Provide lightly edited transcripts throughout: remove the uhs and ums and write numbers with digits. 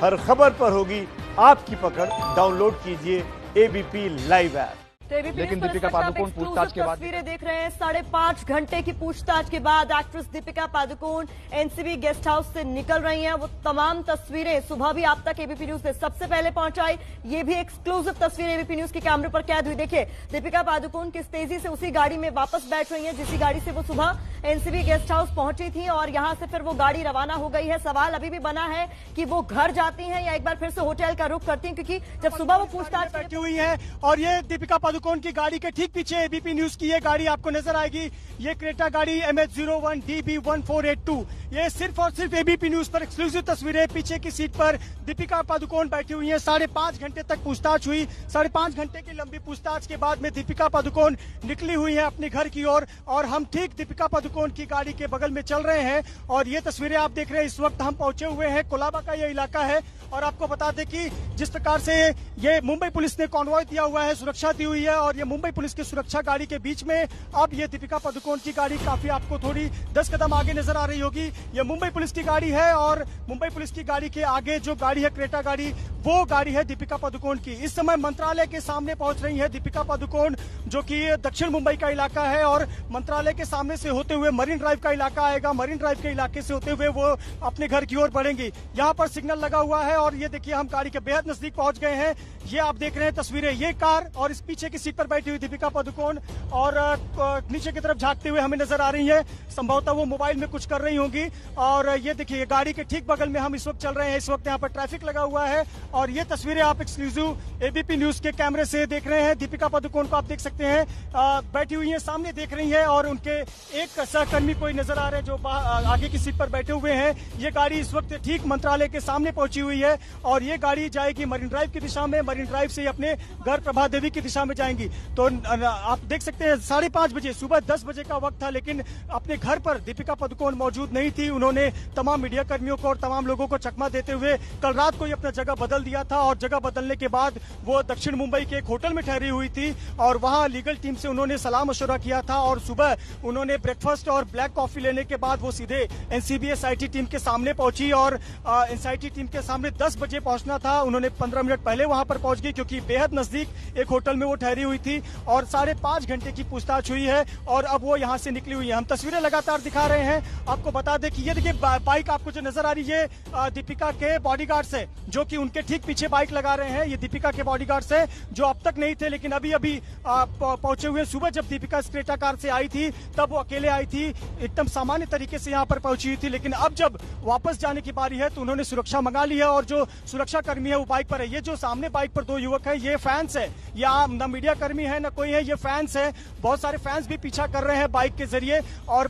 हर खबर पर होगी आपकी पकड़। डाउनलोड कीजिए एबीपी लाइव ऐप। लेकिन दीपिका पादुकोण पूछताछ के बाद तस्वीरें देख रहे हैं। 5.5 घंटे की पूछताछ के बाद actress Deepika Padukone NCB guest house से निकल रही हैं। वो तमाम तस्वीरें सुबह भी आप तक एबीपी न्यूज ने सबसे पहले पहुंचाई। ये भी एक्सक्लूसिव तस्वीर एबीपी न्यूज के कैमरे पर कैद हुई। देखिए दीपिका पादुकोण किस तेजी से उसी गाड़ी में वापस बैठ रही है जिसी गाड़ी से वो सुबह एनसीबी गेस्ट हाउस पहुंची थी और यहां से फिर वो गाड़ी रवाना हो गई है। सवाल अभी भी बना है कि वो घर जाती हैं या एक बार फिर से होटल का रुख करती हैं, क्योंकि जब सुबह वो पूछताछ बैठी हुई है और ये दीपिका पादुकोण की गाड़ी के ठीक पीछे एबीपी न्यूज की ये गाड़ी आपको नजर आएगी। ये क्रेटा गाड़ी MH01 DB1482। ये सिर्फ और सिर्फ एबीपी न्यूज पर एक्सक्लूसिव तस्वीरें। पीछे की सीट पर दीपिका पादुकोण बैठी हुई है। 5.5 घंटे तक पूछताछ हुई। 5.5 घंटे की लंबी पूछताछ के बाद में दीपिका पादुकोण निकली हुई है अपने घर की ओर और हम ठीक दीपिका पादुकोण की गाड़ी के बगल में चल रहे हैं। और ये तस्वीरें आप देख रहे हैं। इस वक्त हम पहुंचे हुए हैं, कोलाबा का ये इलाका है। और आपको बता दें कि जिस प्रकार से ये मुंबई पुलिस ने कॉन्वॉय दिया हुआ है, सुरक्षा दी हुई है और ये मुंबई पुलिस की सुरक्षा गाड़ी के बीच में अब ये दीपिका पादुकोण की गाड़ी काफी आपको थोड़ी 10 कदम आगे नजर आ रही होगी। ये मुंबई पुलिस की गाड़ी है और मुंबई पुलिस की गाड़ी के आगे जो गाड़ी है क्रेटा गाड़ी, वो गाड़ी है दीपिका पादुकोण की। इस समय मंत्रालय के सामने पहुंच रही है दीपिका पादुकोण, जो कि दक्षिण मुंबई का इलाका है और मंत्रालय के सामने से होते हुए मरीन ड्राइव का इलाका आएगा। मरीन ड्राइव के इलाके से होते हुए वो अपने घर की ओर बढ़ेंगी। यहाँ पर सिग्नल लगा हुआ है और ये देखिए हम गाड़ी के बेहद नजदीक पहुंच गए हैं। ये आप देख रहे हैं तस्वीरें, ये कार और इस पीछे की सीट पर बैठी हुई दीपिका पादुकोण और नीचे की तरफ झांकते हुए हमें नजर आ रही है। संभवतः वो मोबाइल में कुछ कर रही होंगी। और ये देखिए गाड़ी के ठीक बगल में हम इस वक्त चल रहे हैं। इस वक्त यहाँ पर ट्रैफिक लगा हुआ है और ये तस्वीरें आप एक्सक्लूसिव एबीपी न्यूज के कैमरे से देख रहे हैं। दीपिका पादुकोण को आप देख सकते हैं बैठी हुई है, सामने देख रही है और उनके एक सहकर्मी कोई नजर आ रहे हैं जो आगे की सीट पर बैठे हुए हैं। ये गाड़ी इस वक्त ठीक मंत्रालय के सामने पहुंची हुई है और ये गाड़ी जाएगी मरीन ड्राइव की दिशा में। मरीन ड्राइव से अपने घर प्रभा देवी की दिशा में जाएंगी। तो आप देख सकते हैं 5:30 बजे, सुबह 10 बजे का वक्त था, लेकिन अपने घर पर दीपिका पादुकोण मौजूद नहीं थी। उन्होंने तमाम मीडिया कर्मियों को और तमाम लोगों को चकमा देते हुए कल रात को ही अपना जगह बदल दिया था और जगह बदलने के बाद वो दक्षिण मुंबई के एक होटल में ठहरी हुई थी और वहां लीगल टीम से उन्होंने सलाह मशवरा किया था और सुबह उन्होंने ब्रेकफास्ट और ब्लैक कॉफी लेने के बाद वो सीधे एनसीबी SIT टीम के सामने पहुंची और SIT टीम के सामने 10 बजे पहुंचना था। उन्होंने 15 मिनट पहले वहां पर पहुंच गई क्योंकि बेहद नजदीक एक होटल में वो ठहरी हुई थी और 5.5 घंटे की पूछताछ हुई है और अब वो यहां से निकली हुई है। हम तस्वीरें लगातार दिखा रहे हैं। आपको बता दें कि ये देखिए बाइक आपको जो नजर आ रही है दीपिका के बॉडीगार्ड्स है जो कि उनके ठीक पीछे बाइक लगा रहे हैं। ये दीपिका के बॉडीगार्ड्स है जो अब तक नहीं थे, लेकिन अभी पहुंचे हुए। सुबह जब दीपिका क्रेटा कार से आई थी तब वो अकेले आई थी, एकदम सामान्य तरीके से यहाँ पर पहुंची हुई थी। लेकिन अब जब वापस जाने की बारी है तो उन्होंने सुरक्षा मंगा ली है और जो सुरक्षा कर्मी है वो बाइक पर है। ये जो सामने बाइक पर 2 युवक है ये फैंस है, या न मीडिया कर्मी है न कोई है, ये फैंस है। बहुत सारे फैंस भी पीछा कर रहे हैं बाइक के जरिए और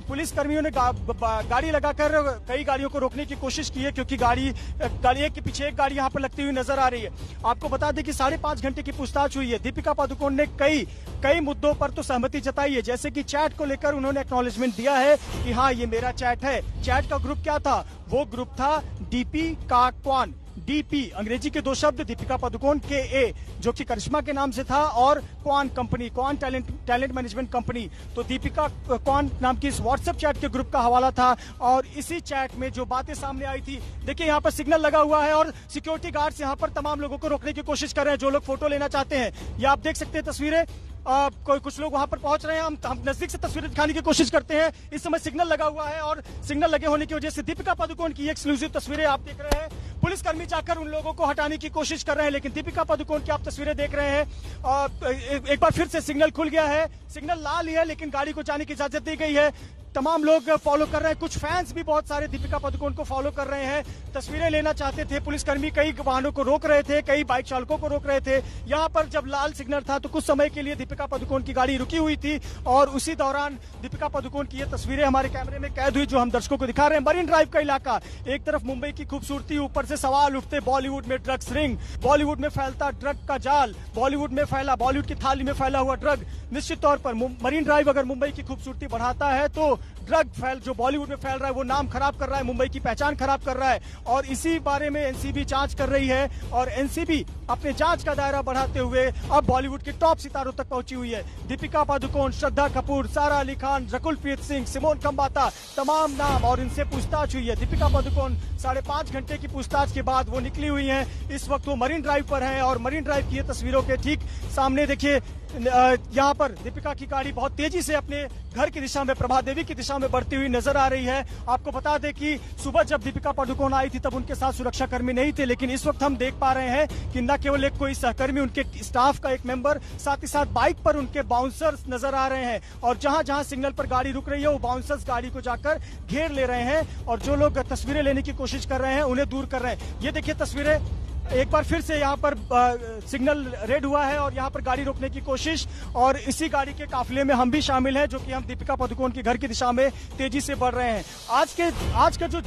पुलिसकर्मियों ने गाड़ी लगाकर कई गाड़ियों को रोकने की कोशिश की है क्योंकि गाड़ी एक के पीछे एक गाड़ी यहाँ पर लगती हुई नजर आ रही है। आपको बता दें कि 5.5 घंटे की पूछताछ हुई है। दीपिका पादुकोण ने कई मुद्दों पर तो सहमति जताई है, जैसे कि चैट को लेकर उन्होंने एक्नॉलेजमेंट दिया है कि हाँ ये मेरा चैट है। चैट का ग्रुप क्या था? वो ग्रुप था डीपी का क्वान। डीपी अंग्रेजी के 2 शब्द, दीपिका पादुकोण KA जो कि करिश्मा के नाम से था और Kwan company, Kwan talent management company. तो दीपिका क्वान नाम की इस व्हाट्सएप चैट के ग्रुप का हवाला था और इसी चैट में जो बातें सामने आई थी। देखिए यहाँ पर सिग्नल लगा हुआ है और सिक्योरिटी गार्ड्स यहाँ पर तमाम लोगों को रोकने की कोशिश कर रहे हैं जो लोग फोटो लेना चाहते हैं। ये आप देख सकते हैं तस्वीरें। कुछ लोग वहां पर पहुंच रहे हैं। हम नजदीक से तस्वीरें दिखाने की कोशिश करते हैं। इस समय सिग्नल लगा हुआ है और सिग्नल लगे होने की वजह से दीपिका पादुकोण की एक्सक्लूसिव तस्वीरें आप देख रहे हैं। पुलिसकर्मी जाकर उन लोगों को हटाने की कोशिश कर रहे हैं, लेकिन दीपिका पादुकोण की आप तस्वीरें देख रहे हैं। एक बार फिर से सिग्नल खुल गया है। सिग्नल लाल ही है लेकिन गाड़ी को जाने की इजाजत दी गई है। तमाम लोग फॉलो कर रहे हैं। कुछ फैंस भी बहुत सारे दीपिका पादुकोण को फॉलो कर रहे हैं, तस्वीरें लेना चाहते थे। पुलिसकर्मी कई वाहनों को रोक रहे थे, कई बाइक चालकों को रोक रहे थे। यहाँ पर जब लाल सिग्नल था तो कुछ समय के लिए दीपिका पादुकोण की गाड़ी रुकी हुई थी और उसी दौरान दीपिका पादुकोण की ये तस्वीरें हमारे कैमरे में कैद हुई जो हम दर्शकों को दिखा रहे हैं। मरीन ड्राइव का इलाका, एक तरफ मुंबई की खूबसूरती, ऊपर से सवाल उठते बॉलीवुड में ड्रग्स रिंग, बॉलीवुड में फैलता ड्रग का जाल, बॉलीवुड की थाली में फैला हुआ ड्रग। निश्चित तौर पर मरीन ड्राइव अगर मुंबई की खूबसूरती बढ़ाता है तो ड्रग जो बॉलीवुड में फैल रहा है वो नाम खराब कर रहा है, मुंबई की पहचान खराब कर रहा है। और इसी बारे में एनसीबी जांच कर रही है और एनसीबी अपने जांच का दायरा बढ़ाते हुए अब बॉलीवुड के टॉप सितारों तक पहुंची हुई है। दीपिका पादुकोण, श्रद्धा कपूर, सारा अली खान, रकुलप्रीत सिंह, सिमोन खंबाता, तमाम नाम, और इनसे पूछताछ हुई है। दीपिका पादुकोण 5.5 घंटे की पूछताछ के बाद वो निकली हुई हैं। इस वक्त वो मरीन ड्राइव पर हैं और मरीन ड्राइव की ये तस्वीरों के ठीक सामने देखिए यहाँ पर दीपिका की गाड़ी बहुत तेजी से अपने घर की दिशा में, प्रभा देवी की दिशा में बढ़ती हुई नजर आ रही है। आपको बता दें कि सुबह जब दीपिका पादुकोण आई थी तब उनके साथ सुरक्षा कर्मी नहीं थे, लेकिन इस वक्त हम देख पा रहे हैं कि न केवल एक कोई सहकर्मी, उनके स्टाफ का एक मेंबर, साथ ही साथ बाइक पर उनके बाउंसर्स नजर आ रहे हैं और जहां जहां सिग्नल पर गाड़ी रुक रही है वो बाउंसर्स गाड़ी को जाकर घेर ले रहे हैं और जो लोग तस्वीरें लेने की कोशिश कर रहे हैं उन्हें दूर कर रहे हैं। ये देखिए तस्वीरें, एक बार फिर से यहाँ पर सिग्नल रेड हुआ है और यहाँ पर गाड़ी रोकने की कोशिश, और इसी गाड़ी के काफिले में हम भी शामिल हैं जो कि हम दीपिका पादुकोण के घर की दिशा में तेजी से बढ़ रहे हैं। आज का जो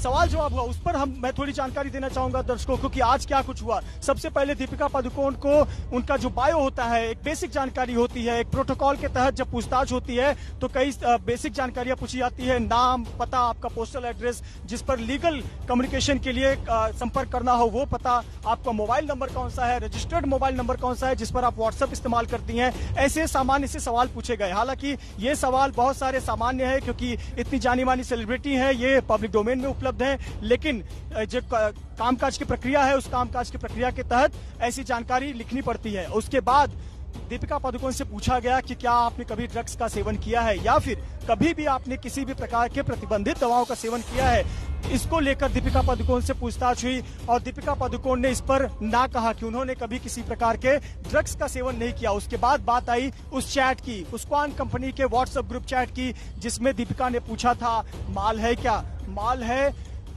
सवाल जवाब हुआ उस पर मैं थोड़ी जानकारी देना चाहूंगा दर्शकों को कि आज क्या कुछ हुआ। सबसे पहले दीपिका पादुकोण को उनका जो बायो होता है, एक बेसिक जानकारी होती है। एक प्रोटोकॉल के तहत जब पूछताछ होती है तो कई बेसिक जानकारियां पूछी जाती है, नाम, पता, आपका पोस्टल एड्रेस, जिस पर लीगल कम्युनिकेशन के लिए संपर्क करना हो वो पता, आपका मोबाइल नंबर कौन सा है, रजिस्टर्ड मोबाइल नंबर कौन सा है जिस पर आप व्हाट्सएप इस्तेमाल करती हैं। ऐसे सामान्य से सवाल पूछे गए। हालांकि ये सवाल बहुत सारे सामान्य है क्योंकि इतनी जानी मानी सेलिब्रिटी है, ये पब्लिक डोमेन में उपलब्ध है, लेकिन जो कामकाज की प्रक्रिया है उस कामकाज की प्रक्रिया के तहत ऐसी जानकारी लिखनी पड़ती है। उसके बाद दीपिका पादुकोण से पूछा गया कि क्या आपने कभी ड्रग्स का सेवन किया है या फिर कभी भी आपने किसी भी प्रकार के प्रतिबंधित दवाओं का सेवन किया है। इसको लेकर दीपिका पादुकोण से पूछताछ हुई और दीपिका पादुकोण ने इस पर ना कहा कि उन्होंने कभी किसी प्रकार के ड्रग्स का सेवन नहीं किया। उसके बाद बात आई उस चैट की, उस क्वान कंपनी के व्हाट्सएप ग्रुप चैट की जिसमें दीपिका ने पूछा था माल है क्या, माल है,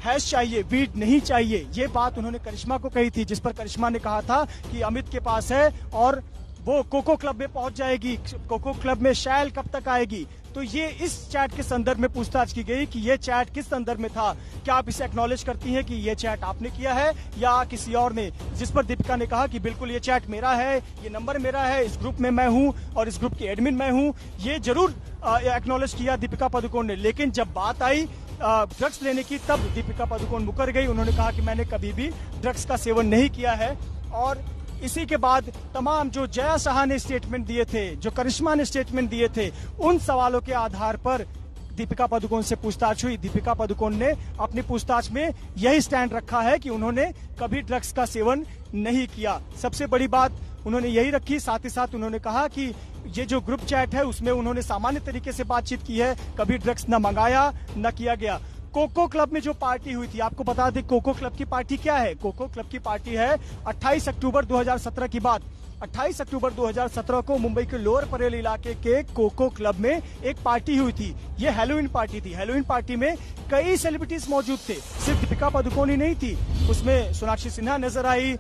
हैश चाहिए, वीड नहीं चाहिए। ये बात उन्होंने करिश्मा को कही थी, जिस पर करिश्मा ने कहा था कि अमित के पास है और वो कोको क्लब में पहुंच जाएगी, कोको क्लब में शैल कब तक आएगी। तो ये इस चैट के संदर्भ में पूछताछ की गई कि ये चैट किस संदर्भ में था, क्या आप इसे एक्नॉलेज करती हैं कि ये चैट आपने किया है या किसी और ने, जिस पर दीपिका ने कहा कि बिल्कुल ये चैट मेरा है, ये नंबर मेरा है, इस ग्रुप में मैं हूं और इस ग्रुप की एडमिन मैं हूं। ये जरूर एक्नॉलेज किया दीपिका पादुकोण ने, लेकिन जब बात आई ड्रग्स लेने की तब दीपिका पादुकोण मुकर गई। उन्होंने कहा कि मैंने कभी भी ड्रग्स का सेवन नहीं किया है। और इसी के बाद तमाम जो जया शाह ने स्टेटमेंट दिए थे, जो करिश्मा ने स्टेटमेंट दिए थे, उन सवालों के आधार पर दीपिका पादुकोण से पूछताछ हुई। दीपिका पादुकोण ने अपनी पूछताछ में यही स्टैंड रखा है कि उन्होंने कभी ड्रग्स का सेवन नहीं किया। सबसे बड़ी बात उन्होंने यही रखी। साथ ही साथ उन्होंने कहा कि ये जो ग्रुप चैट है उसमें उन्होंने सामान्य तरीके से बातचीत की है, कभी ड्रग्स न मंगाया न किया गया। कोको क्लब में जो पार्टी हुई थी, आपको बता दें कोको क्लब की पार्टी क्या है। कोको क्लब की पार्टी है 28 अक्टूबर 2017 की बात। 28 अक्टूबर 2017 को मुंबई के लोअर परेल इलाके के कोको क्लब में एक पार्टी हुई थी। ये हैलोवीन पार्टी थी। हैलोवीन पार्टी में कई सेलिब्रिटीज मौजूद थे, सिर्फ दीपिका पादुकोण ही नहीं थी। उसमें सोनाक्षी सिन्हा नजर आई,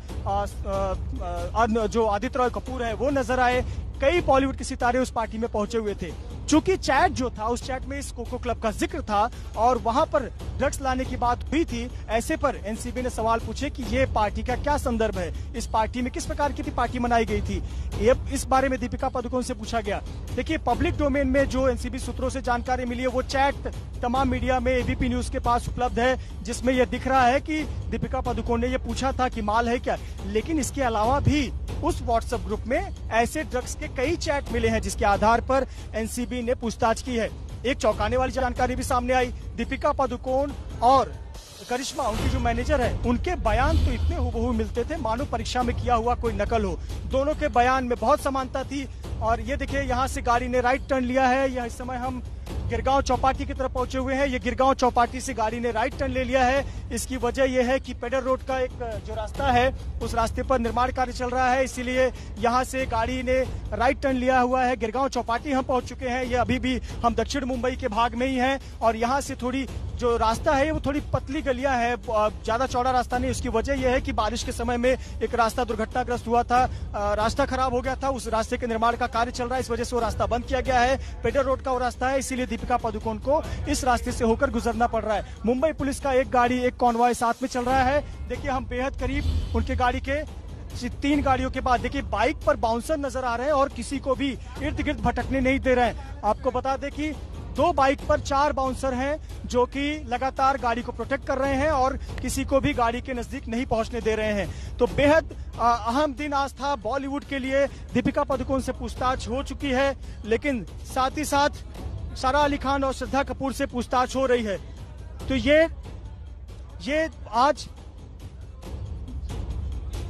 जो आदित्य रॉय कपूर है वो नजर आए, कई बॉलीवुड के सितारे उस पार्टी में पहुंचे हुए थे। चूंकि चैट जो था, उस चैट में इस कोको क्लब का जिक्र था और वहां पर ड्रग्स लाने की बात हुई थी, ऐसे पर एनसीबी ने सवाल पूछे कि ये पार्टी का क्या संदर्भ है, इस पार्टी में किस प्रकार की पार्टी मनाई गई थी। ये इस बारे में दीपिका पादुकोण से पूछा गया। देखिए, पब्लिक डोमेन में जो एनसीबी सूत्रों से जानकारी मिली है वो चैट तमाम मीडिया में, एबीपी न्यूज के पास उपलब्ध है, जिसमें यह दिख रहा है कि दीपिका पादुकोण ने यह पूछा था कि माल है क्या। लेकिन इसके अलावा भी उस व्हाट्सएप ग्रुप में ऐसे ड्रग्स के कई चैट मिले हैं जिसके आधार पर एनसीबी ने पूछताछ की है। एक चौंकाने वाली जानकारी भी सामने आई। दीपिका पादुकोण और करिश्मा, उनकी जो मैनेजर है, उनके बयान तो इतने हूबहू मिलते थे मानो परीक्षा में किया हुआ कोई नकल हो। दोनों के बयान में बहुत समानता थी। और ये देखिए, यहाँ से गाड़ी ने राइट टर्न लिया है। यह इस समय हम गिरगांव चौपाटी की तरफ पहुंचे हुए हैं। ये गिरगांव चौपाटी से गाड़ी ने राइट टर्न ले लिया है। इसकी वजह यह है कि पेडर रोड का एक जो रास्ता है, उस रास्ते पर निर्माण कार्य चल रहा है, इसीलिए यहाँ से गाड़ी ने राइट टर्न लिया हुआ है। गिरगांव चौपाटी हम पहुंच चुके हैं। ये अभी भी हम दक्षिण मुंबई के भाग में ही हैं और यहाँ से थोड़ी जो रास्ता है वो थोड़ी पतली गलियां है, ज्यादा चौड़ा रास्ता नहीं। उसकी वजह यह है कि बारिश के समय में एक रास्ता दुर्घटनाग्रस्त हुआ था, रास्ता खराब हो गया था, उस रास्ते के निर्माण का कार्य चल रहा है, इस वजह से वो रास्ता बंद किया गया है। पेडर रोड का वो रास्ता है, इसीलिए दीपिका पादुकोण को इस रास्ते से होकर गुजरना पड़ रहा है। मुंबई पुलिस का एक गाड़ी, एक कॉन्वॉय साथ में चल रहा है। देखिए, हम बेहद करीब उनके गाड़ी के 3 गाड़ियों के बाद देखिए बाइक पर बाउंसर नजर आ रहे हैं और किसी को भी इर्द गिर्द भटकने नहीं दे रहे हैं। आपको बता दें कि 2 बाइक पर 4 बाउंसर हैं जो कि लगातार गाड़ी को प्रोटेक्ट कर रहे हैं और किसी को भी गाड़ी के नजदीक नहीं पहुंचने दे रहे हैं। तो बेहद अहम दिन आज था बॉलीवुड के लिए। दीपिका पादुकोण से पूछताछ हो चुकी है, लेकिन साथ ही साथ सारा अली खान और श्रद्धा कपूर से पूछताछ हो रही है। तो ये आज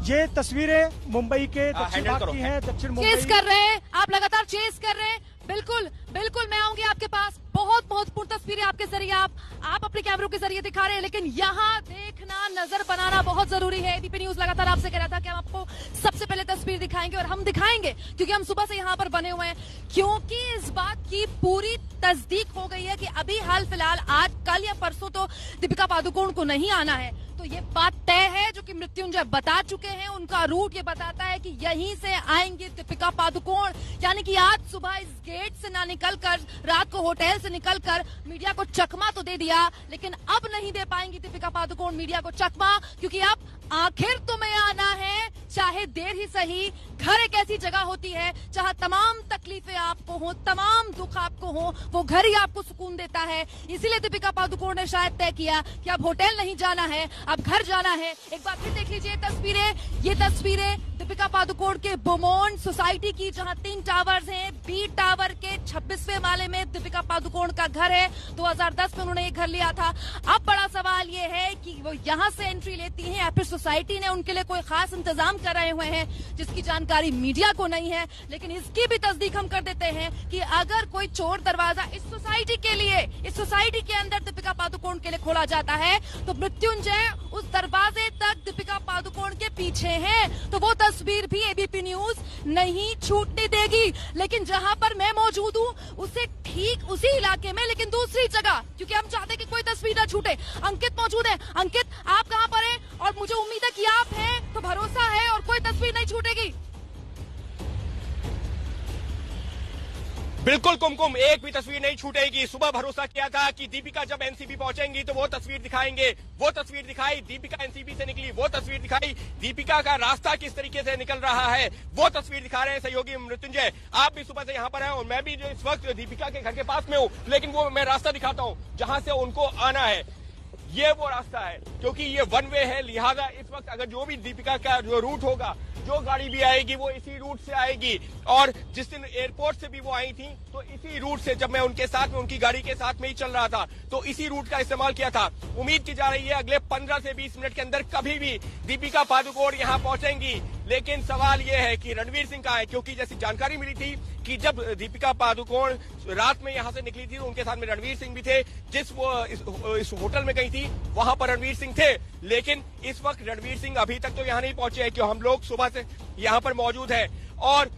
ये तस्वीरें मुंबई के दक्षिण भाग की हैं। दक्षिण मुंबई चेस कर रहे हैं, आप लगातार चेस कर रहे हैं। बिल्कुल बिल्कुल मैं आऊंगी आपके पास। बहुत महत्वपूर्ण तस्वीरें आपके जरिए आप अपने कैमरों के जरिए दिखा रहे हैं, लेकिन यहाँ देखना, नजर बनाना बहुत जरूरी है। एबीपी न्यूज लगातार आपसे कह रहा था कि हम आपको सबसे पहले तस्वीर दिखाएंगे, और हम दिखाएंगे क्योंकि हम सुबह से यहाँ पर बने हुए हैं, क्योंकि इस बात की पूरी तस्दीक हो गई है कि अभी हाल फिलहाल आज, कल या परसों तो दीपिका पादुकोण को नहीं आना है। तो ये बात तय है, जो कि मृत्युंजय बता चुके हैं। उनका रूट ये बताता है कि यहीं से आएंगी दीपिका पादुकोण, यानी कि आज सुबह इस गेट से ना निकलकर, रात को होटल से निकलकर मीडिया को चकमा तो दे दिया, लेकिन अब नहीं दे पाएंगी दीपिका पादुकोण मीडिया को चकमा, क्योंकि अब आखिर तुम्हें आना है, चाहे देर ही सही। घर एक ऐसी जगह होती है जहां तमाम तकलीफें आपको हो, तमाम दुख आपको हो, वो घर ही आपको सुकून देता है। इसीलिए दीपिका पादुकोण ने शायद तय किया कि अब होटल नहीं जाना है, अब घर जाना है। एक बार फिर देख लीजिए तस्वीरें। ये तस्वीरें दीपिका पादुकोण के बुमोन सोसाइटी की, जहां 3 टावर्स हैं। बी टावर के 26वें माले में दीपिका पादुकोण का घर है। 2010 में उन्होंने ये घर लिया था। अब बड़ा सवाल ये है कि वो यहाँ से एंट्री लेती हैं या फिर सोसाइटी ने उनके लिए कोई खास इंतजाम कर रहे हुए हैं, जिसकी जानकारी मीडिया को नहीं है। लेकिन इसकी भी तस्दीक हम कर देते हैं कि अगर कोई चोर दरवाजा इस सोसाइटी के लिए, इस सोसाइटी के अंदर दीपिका पादुकोण के लिए खोला जाता है, तो मृत्युंजय उस दरवाजे तक दीपिका पादुकोण के पीछे हैं। तो वो तस्वीर भी एबीपी न्यूज नहीं छूटने देगी। लेकिन जहां पर मैं मौजूद हूं, उससे ठीक उसी इलाके में, लेकिन दूसरी जगह, क्योंकि हम चाहते हैं कि कोई तस्वीर ना छूटे। अंकित मौजूद है। अंकित, आप कहां पर हैं? और मुझे उम्मीद है कि आप हैं, तो भरोसा है और कोई तस्वीर नहीं छूटेगी। बिल्कुल कुमकुम, एक भी तस्वीर नहीं छूटेगी। सुबह भरोसा किया था कि दीपिका जब एनसीबी पहुंचेंगी तो वो तस्वीर दिखाएंगे। वो तस्वीर दिखाई, दीपिका एनसीबी से निकली, वो तस्वीर दिखाई। दीपिका का रास्ता किस तरीके से निकल रहा है वो तस्वीर दिखा रहे हैं सहयोगी मृत्युंजय। आप भी सुबह से यहाँ पर हैं और मैं भी जो इस वक्त दीपिका के घर के पास में हूँ, लेकिन वो मैं रास्ता दिखाता हूँ जहां से उनको आना है। ये वो रास्ता है, क्योंकि ये वन वे है, लिहाजा इस वक्त अगर जो भी दीपिका का जो रूट होगा, जो गाड़ी भी आएगी वो इसी रूट से आएगी। और जिस दिन एयरपोर्ट से भी वो आई थी तो इसी रूट से, जब मैं उनके साथ में, उनकी गाड़ी के साथ में ही चल रहा था, तो इसी रूट का इस्तेमाल किया था। उम्मीद की जा रही है अगले 15 से 20 मिनट के अंदर कभी भी दीपिका पादुकोण यहाँ पहुंचेंगी। लेकिन सवाल ये है कि रणवीर सिंह कहाँ है, क्योंकि जैसी जानकारी मिली थी कि जब दीपिका पादुकोण रात में यहाँ से निकली थी तो उनके साथ में रणवीर सिंह भी थे। जिस वो इस होटल में गई थी वहां पर रणवीर सिंह थे, लेकिन इस वक्त रणवीर सिंह अभी तक तो यहाँ नहीं पहुंचे हैं, क्योंकि हम लोग सुबह से यहाँ पर मौजूद है। और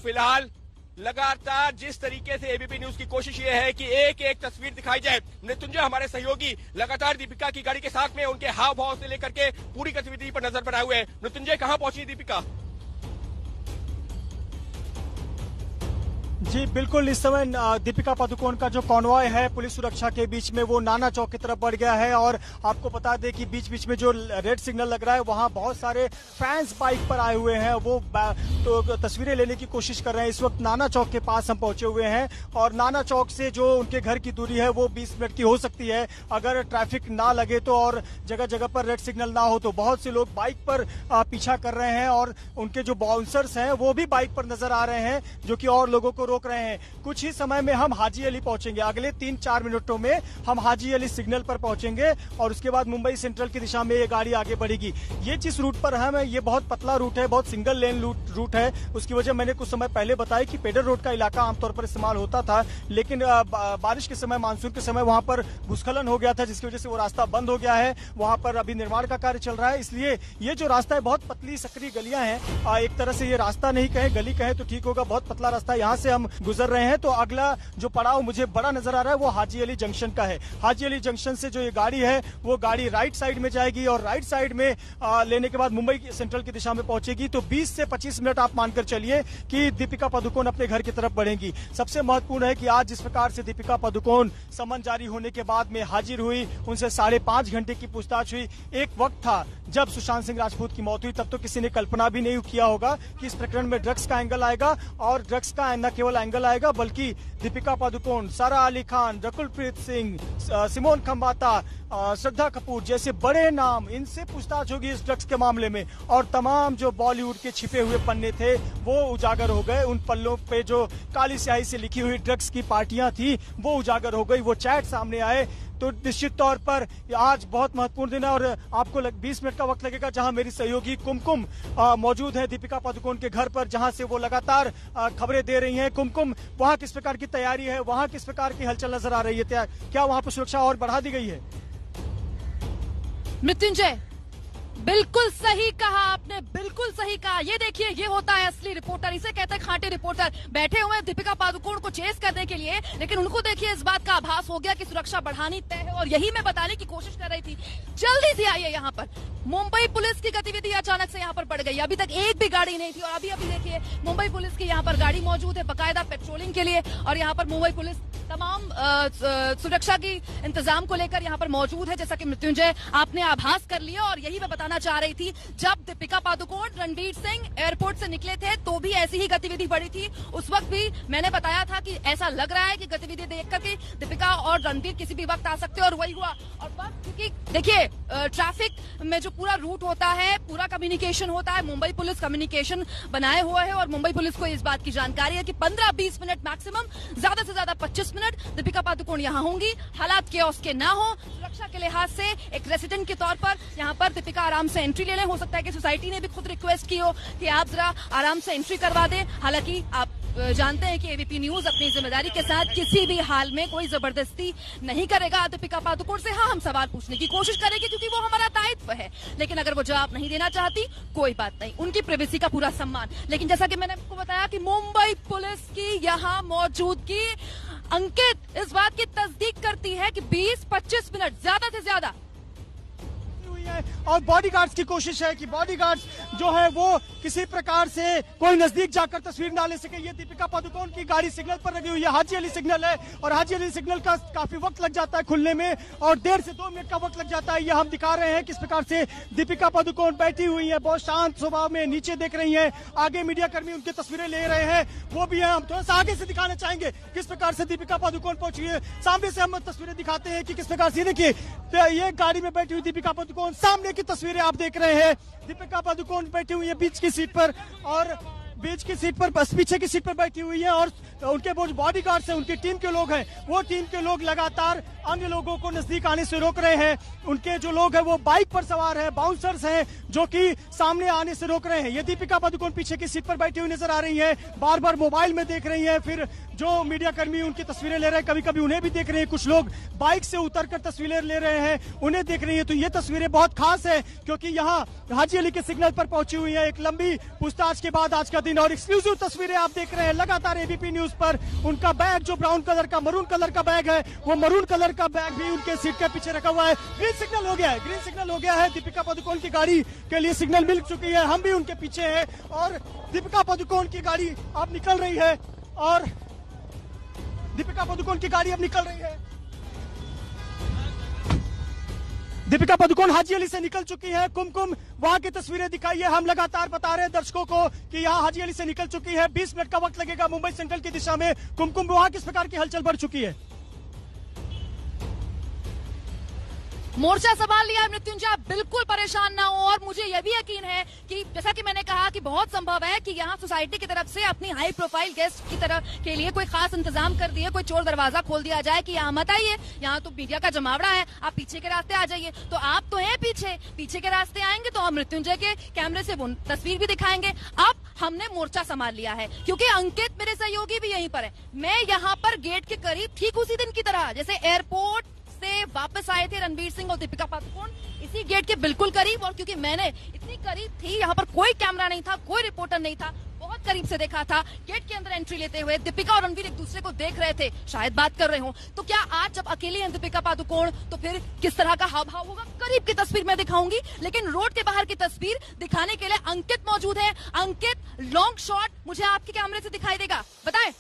फिलहाल लगातार जिस तरीके से एबीपी न्यूज की कोशिश ये है कि एक एक तस्वीर दिखाई जाए। मृत्युंजय हमारे सहयोगी लगातार दीपिका की गाड़ी के साथ में, उनके हाव भाव से लेकर के पूरी गतिविधि पर नजर बनाए हुए हैं। मृत्युंजय, कहां पहुंची दीपिका? जी बिल्कुल, इस समय दीपिका पादुकोण का जो कॉन्वॉय है पुलिस सुरक्षा के बीच में, वो नाना चौक की तरफ बढ़ गया है। और आपको बता दें कि बीच बीच में जो रेड सिग्नल लग रहा है, वहां बहुत सारे फैंस बाइक पर आए हुए हैं, वो तो तस्वीरें लेने की कोशिश कर रहे हैं। इस वक्त नाना चौक के पास हम पहुंचे हुए हैं, और नाना चौक से जो उनके घर की दूरी है वो 20 मिनट की हो सकती है, अगर ट्रैफिक ना लगे तो, और जगह जगह पर रेड सिग्नल ना हो तो। बहुत से लोग बाइक पर पीछा कर रहे हैं, और उनके जो बाउंसर्स हैं वो भी बाइक पर नजर आ रहे हैं, जो कि और लोगों को रोक रहे हैं। कुछ ही समय में हम हाजी अली पहुंचेंगे। अगले 3-4 मिनटों में हम हाजी अली सिग्नल पर पहुंचेंगे, और उसके बाद मुंबई सेंट्रल की दिशा में ये गाड़ी आगे बढ़ेगी। ये जिस रूट पर हम है, ये बहुत पतला रूट है, बहुत सिंगल लेन रूट है। उसकी वजह मैंने कुछ समय पहले बताया कि पेडर रोड का इलाका आमतौर पर इस्तेमाल होता था, लेकिन बारिश के समय, मानसून के समय वहां पर भूस्खलन हो गया था, जिसकी वजह से वो रास्ता बंद हो गया है। वहां पर अभी निर्माण का कार्य चल रहा है, इसलिए ये जो रास्ता है बहुत पतली सकरी गलियां हैं। एक तरह से ये रास्ता नहीं कहें, गली कहें तो ठीक होगा, बहुत पतला रास्ता है। यहाँ से हम गुजर रहे हैं। तो अगला जो पड़ाव मुझे बड़ा नजर आ रहा है वो हाजी अली जंक्शन का है। हाजी अली जंक्शन से जो ये गाड़ी है, वो गाड़ी राइट साइड में जाएगी, और राइट साइड में लेने के बाद मुंबई सेंट्रल की दिशा में पहुंचेगी। तो 20 से 25 मिनट आप मानकर चलिए कि दीपिका पादुकोण अपने घर की तरफ बढ़ेंगी। सबसे महत्वपूर्ण है कि आज जिस प्रकार से दीपिका पादुकोण समन जारी होने के बाद में हाजिर हुई, उनसे 5.5 घंटे की पूछताछ हुई। एक वक्त था जब सुशांत सिंह राजपूत की मौत हुई, तब तो किसी ने कल्पना भी नहीं किया होगा कि इस प्रकरण में ड्रग्स का एंगल आएगा, और ड्रग्स का न केवल एंगल आएगा, बल्कि दीपिका पादुकोण, सारा अली खान, रकुलप्रीत सिंह, सिमोन खंबाता, श्रद्धा कपूर जैसे बड़े नाम, इनसे पूछताछ होगी इस ड्रग्स के मामले में। और तमाम जो बॉलीवुड के छिपे हुए पन्ने थे वो उजागर हो गए। उन पल्लों पे जो काली स्याही से लिखी हुई ड्रग्स की पार्टियां थी वो उजागर हो गई, वो चैट सामने आए। तो निश्चित तौर पर आज बहुत महत्वपूर्ण दिन है और आपको 20 मिनट का वक्त लगेगा, जहां मेरी सहयोगी कुमकुम मौजूद है दीपिका पादुकोण के घर पर, जहां से वो लगातार खबरें दे रही हैं। कुमकुम, वहां किस प्रकार की तैयारी है, वहां किस प्रकार की हलचल नजर आ रही है, क्या वहां पर सुरक्षा और बढ़ा दी गई है? मृत्युंजय, बिल्कुल सही कहा आपने, बिल्कुल सही कहा। ये देखिए, ये होता है असली रिपोर्टर, इसे कहते हैं खांटी रिपोर्टर। बैठे हुए हैं दीपिका पादुकोण को चेस करने के लिए, लेकिन उनको देखिए इस बात का आभास हो गया कि सुरक्षा बढ़ानी तय है, और यही मैं बताने की कोशिश कर रही थी। जल्दी से आइए यहाँ पर। मुंबई पुलिस की गतिविधि अचानक से यहाँ पर बढ़ गई। अभी तक एक भी गाड़ी नहीं थी, और अभी देखिए मुंबई पुलिस की यहाँ पर गाड़ी मौजूद है बाकायदा पेट्रोलिंग के लिए, और यहाँ पर मुंबई पुलिस तमाम सुरक्षा की इंतजाम को लेकर यहाँ पर मौजूद है, जैसा कि मृत्युंजय आपने आभास कर लिया। और यही मैं बताना चाह रही थी, जब दीपिका पादुकोण, रणवीर सिंह एयरपोर्ट से निकले थे तो भी ऐसी ही गतिविधि बढ़ी थी। उस वक्त भी मैंने बताया था कि ऐसा लग रहा है कि गतिविधि देख करके दीपिका और रणवीर किसी भी वक्त आ सकते हैं, और वही हुआ। और बस क्योंकि देखिए ट्रैफिक में जो पूरा रूट होता है, पूरा कम्युनिकेशन होता है, मुंबई पुलिस कम्युनिकेशन बनाए हुए है, और मुंबई पुलिस को इस बात की जानकारी है कि 15-20 मिनट मैक्सिमम, ज्यादा से ज्यादा 25 मिनट दीपिका पादुकोण यहाँ होंगी। हालात केओस के ना हो, सुरक्षा के लिहाज से एक रेसिडेंट के तौर पर यहाँ पर दीपिका आराम से एंट्री ले लें। हो सकता है कि सोसाइटी ने भी खुद रिक्वेस्ट की हो कि आप जरा आराम से एंट्री करवा दें। हालांकि आप जानते हैं कि एबीपी न्यूज अपनी जिम्मेदारी के साथ किसी भी हाल में कोई जबरदस्ती नहीं करेगा दीपिका पादुकोण से। हाँ, हम सवाल पूछने की कोशिश करेंगे क्योंकि वो हमारा दायित्व है, लेकिन अगर वो जवाब नहीं देना चाहती कोई बात नहीं, उनकी प्राइवेसी का पूरा सम्मान। लेकिन जैसा कि मैंने आपको बताया कि मुंबई पुलिस की यहाँ मौजूदगी अंकित इस बात की तस्दीक करती है कि 20-25 मिनट ज्यादा से ज्यादा, और बॉडीगार्ड्स की कोशिश है कि बॉडीगार्ड्स जो है वो किसी प्रकार से कोई नजदीक जाकर तस्वीर ना ले सके। ये दीपिका पादुकोण की गाड़ी सिग्नल पर लगी हुई है, हाजी अली सिग्नल है, और हाजी अली सिग्नल का काफी वक्त लग जाता है खुलने में, और 1.5 से 2 मिनट का वक्त लग जाता है। ये हम दिखा रहे हैं किस प्रकार से दीपिका पादुकोण बैठी हुई है, बहुत शांत स्वभाव में, नीचे देख रही है। आगे मीडिया कर्मी उनकी तस्वीरें ले रहे हैं, वो भी है। हम थोड़ा सा आगे से दिखाना चाहेंगे किस प्रकार से दीपिका पादुकोण पहुंची है। सामने से हम तस्वीरें दिखाते हैं कि किस प्रकार से, देखिए ये गाड़ी में बैठी हुई दीपिका पादुकोण, सामने की तस्वीरें आप देख रहे हैं। दीपिका पादुकोण बैठी हुई है बीच की सीट पर, और बीच की सीट पर बस पीछे की सीट पर बैठी हुई है, और उनके जो बॉडीगार्ड्स हैं, उनकी टीम के लोग हैं, वो टीम के लोग लगातार अन्य लोगों को नजदीक आने से रोक रहे हैं। उनके जो लोग हैं वो बाइक पर सवार हैं, बाउंसर्स हैं, जो कि सामने आने से रोक रहे हैं। ये दीपिका पादुकोण पीछे की सीट पर बैठी हुई नजर आ रही है, बार बार मोबाइल में देख रही है। फिर जो मीडिया कर्मी उनकी तस्वीरें ले रहे हैं, कभी कभी उन्हें भी देख रहे हैं। कुछ लोग बाइक से उतरकर तस्वीरें ले रहे हैं, उन्हें देख रही है। तो ये तस्वीरें बहुत खास है क्योंकि यहाँ हाजी अली के सिग्नल पर पहुंची हुई है। एक लंबी पूछताछ के बाद आज का दिन, और एक्सक्लूसिव तस्वीरें आप देख रहे हैं लगातार एबीपी न्यूज पर। उनका बैग जो ब्राउन कलर का, मरून कलर का बैग है, वो मरून कलर का बैग भी उनके सीट के पीछे रखा हुआ है। ग्रीन सिग्नल हो गया है, ग्रीन सिग्नल हो गया है। दीपिका पादुकोण की गाड़ी के लिए सिग्नल मिल चुकी है, हम भी उनके पीछे हैं, और दीपिका पादुकोण की गाड़ी अब निकल रही है, और दीपिका पादुकोण की गाड़ी अब निकल रही है। दीपिका पादुकोण हाजी अली से निकल चुकी है। कुमकुम, वहां की तस्वीरें दिखाइए। हम लगातार बता रहे हैं दर्शकों को कि यहाँ हाजी अली से निकल चुकी है। 20 मिनट का वक्त लगेगा मुंबई सेंट्रल की दिशा में। कुमकुम, वहां किस प्रकार की हलचल बढ़ चुकी है? मोर्चा संभाल लिया मृत्युंजय, आप बिल्कुल परेशान ना हो। और मुझे यह भी यकीन है कि जैसा कि मैंने कहा कि बहुत संभव है कि यहाँ सोसाइटी की तरफ से अपनी हाई प्रोफाइल गेस्ट की तरफ के लिए कोई खास इंतजाम कर दिए, कोई चोर दरवाजा खोल दिया जाए कि यहाँ मत आइए, यहाँ तो मीडिया का जमावड़ा है, आप पीछे के रास्ते आ जाइए। तो आप तो हैं पीछे के रास्ते आएंगे तो हम मृत्युंजय के कैमरे से वो तस्वीर भी दिखाएंगे। अब हमने मोर्चा संभाल लिया है क्योंकि अंकित मेरे सहयोगी भी यहीं पर है। मैं यहाँ पर गेट के करीब ठीक उसी दिन की तरह जैसे एयरपोर्ट से वापस आए थे रणवीर सिंह और दीपिका पादुकोण, इसी गेट के बिल्कुल करीब, और क्योंकि मैंने इतनी करीब थी, यहाँ पर कोई कैमरा नहीं था, कोई रिपोर्टर नहीं था, बहुत करीब से देखा था। गेट के अंदर एंट्री लेते हुए दीपिका और रणवीर एक दूसरे को देख रहे थे, शायद बात कर रहे हो। तो क्या आज जब अकेली हैं दीपिका पादुकोण तो फिर किस तरह का हाव भाव होगा, करीब की तस्वीर मैं दिखाऊंगी, लेकिन रोड के बाहर की तस्वीर दिखाने के लिए अंकित मौजूद है। अंकित, लॉन्ग शॉट मुझे आपके कैमरे से दिखाई देगा, बताएं।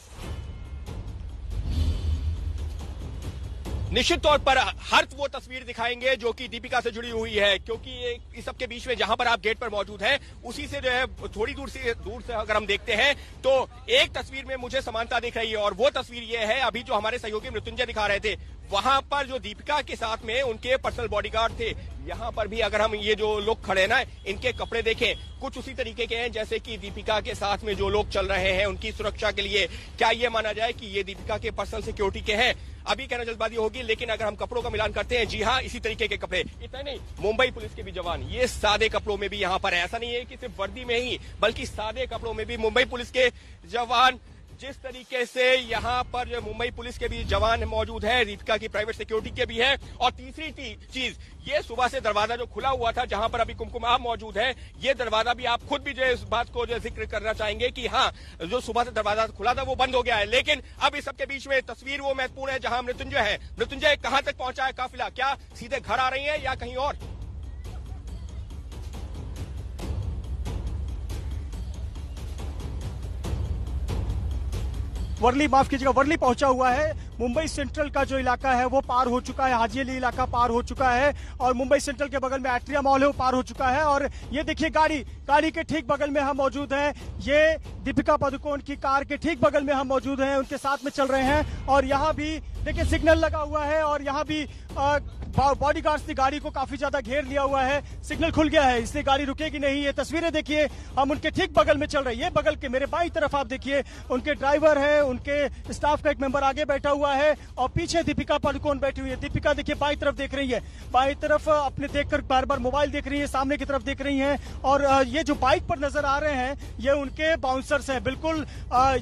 निश्चित तौर पर हर वो तस्वीर दिखाएंगे जो कि दीपिका से जुड़ी हुई है, क्योंकि इस सबके बीच में जहां पर आप गेट पर मौजूद हैं उसी से जो है थोड़ी दूर से अगर हम देखते हैं तो एक तस्वीर में मुझे समानता दिख रही है, और वो तस्वीर ये है अभी जो हमारे सहयोगी मृत्युंजय दिखा रहे थे, वहां पर जो दीपिका के साथ में उनके पर्सनल बॉडीगार्ड थे, यहां पर भी अगर हम ये जो लोग खड़े ना इनके कपड़े देखें कुछ उसी तरीके के हैं जैसे कि दीपिका के साथ में जो लोग चल रहे हैं उनकी सुरक्षा के लिए। क्या ये माना जाए कि ये दीपिका के पर्सनल सिक्योरिटी के हैं? अभी कहना जल्दबाजी होगी, लेकिन अगर हम कपड़ों का मिलान करते हैं, जी हाँ, इसी तरीके के कपड़े। इतना नहीं, मुंबई पुलिस के भी जवान ये सादे कपड़ों में भी यहाँ पर है। ऐसा नहीं है कि सिर्फ वर्दी में ही, बल्कि सादे कपड़ों में भी मुंबई पुलिस के जवान जिस तरीके से यहाँ पर जो मुंबई पुलिस के भी जवान मौजूद है, दीपिका की प्राइवेट सिक्योरिटी के भी है। और तीसरी चीज, ये सुबह से दरवाजा जो खुला हुआ था जहां पर अभी कुमकुम आप मौजूद है, ये दरवाजा भी आप खुद भी जो इस बात को जो जिक्र करना चाहेंगे कि हाँ, जो सुबह से दरवाजा खुला था वो बंद हो गया है। लेकिन अब इस सबके बीच में तस्वीर वो महत्वपूर्ण है जहां मृत्युंजय है। मृत्युंजय, कहां तक पहुंचा है काफिला? क्या सीधे घर आ रही है या कहीं और? वर्ली, माफ कीजिएगा, वर्ली पहुंचा हुआ है। मुंबई सेंट्रल का जो इलाका है वो पार हो चुका है, हाजी अली इलाका पार हो चुका है, और मुंबई सेंट्रल के बगल में एट्रिया मॉल है वो पार हो चुका है। और ये देखिए गाड़ी के ठीक बगल में हम मौजूद हैं। ये दीपिका पादुकोण की कार के ठीक बगल में हम मौजूद हैं, उनके साथ में चल रहे हैं। और यहाँ भी देखिए सिग्नल लगा हुआ है, और यहाँ भी बॉडीगार्ड्स ने गाड़ी को काफी ज्यादा घेर लिया हुआ है। सिग्नल खुल गया है, इसलिए गाड़ी रुकेगी नहीं। ये तस्वीरें देखिए, हम उनके ठीक बगल में चल रही है। बगल के मेरे बाईं तरफ आप देखिए, उनके ड्राइवर है, उनके स्टाफ का एक मेंबर आगे बैठा हुआ है, और पीछे दीपिका पादुकोण बैठी हुई है। दीपिका देखिए बाईं तरफ देख रही है, बाईं तरफ अपने देखकर बार बार मोबाइल देख रही है, सामने की तरफ देख रही है। और ये जो बाइक पर नजर आ रहे हैं ये उनके बाउंसर्स हैं। बिल्कुल